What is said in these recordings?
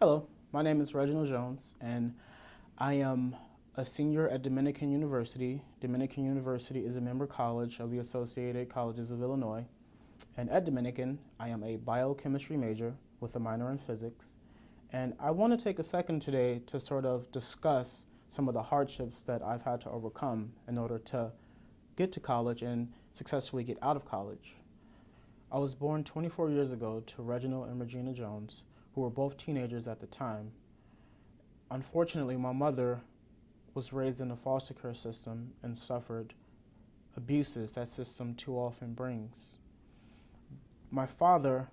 Hello, my name is Reginald Jones, and I am a senior at Dominican University. Dominican University is a member college of the Associated Colleges of Illinois. And at Dominican, I am a biochemistry major with a minor in physics. And I want to take a second today to sort of discuss some of the hardships that I've had to overcome in order to get to college and successfully get out of college. I was born 24 years ago to Reginald and Regina Jones, who were both teenagers at the time. Unfortunately, my mother was raised in a foster care system and suffered abuses that system too often brings. My father,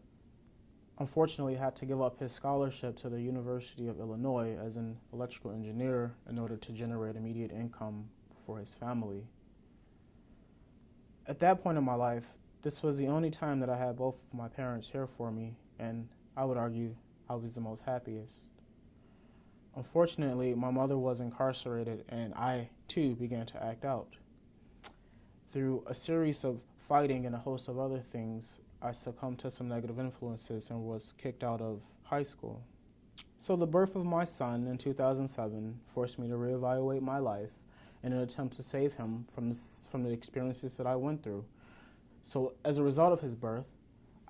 unfortunately, had to give up his scholarship to the University of Illinois as an electrical engineer in order to generate immediate income for his family. At that point in my life, this was the only time that I had both of my parents here for me, and I would argue I was the most happiest. Unfortunately, my mother was incarcerated, and I, too, began to act out. Through a series of fighting and a host of other things, I succumbed to some negative influences and was kicked out of high school. So the birth of my son in 2007 forced me to reevaluate my life in an attempt to save him from the experiences that I went through. So as a result of his birth,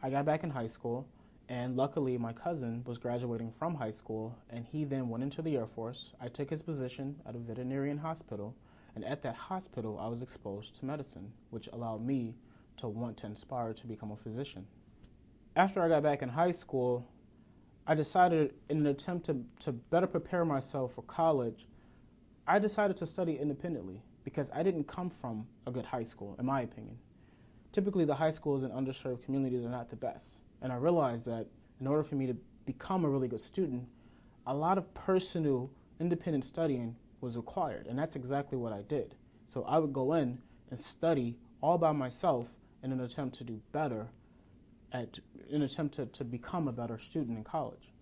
I got back in high school, and luckily my cousin was graduating from high school, and he then went into the Air Force. I took his position at a veterinarian hospital, and at that hospital I was exposed to medicine, which allowed me to want to aspire to become a physician. After I got back in high school, I decided, in an attempt to better prepare myself for college, I decided to study independently because I didn't come from a good high school, in my opinion. Typically, the high schools in underserved communities are not the best. And I realized that in order for me to become a really good student, a lot of personal, independent studying was required. And that's exactly what I did. So I would go in and study all by myself in an attempt to do better, in an attempt to become a better student in college.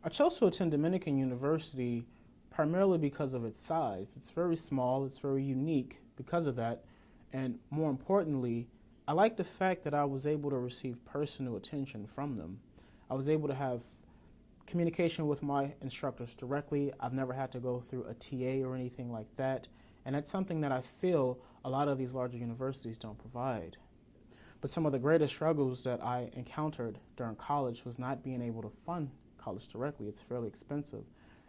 I chose to attend Dominican University primarily because of its size. It's very small, it's very unique because of that, and more importantly, I like the fact that I was able to receive personal attention from them. I was able to have communication with my instructors directly. I've never had to go through a TA or anything like that, and that's something that I feel a lot of these larger universities don't provide. But some of the greatest struggles that I encountered during college was not being able to fund college directly. It's fairly expensive,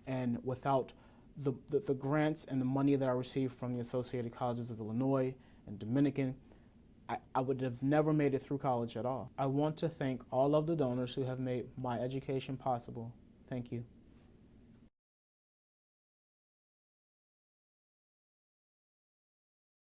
and without the grants and the money that I received from the Associated Colleges of Illinois and Dominican, I would have never made it through college at all. I want to thank all of the donors who have made my education possible. Thank you.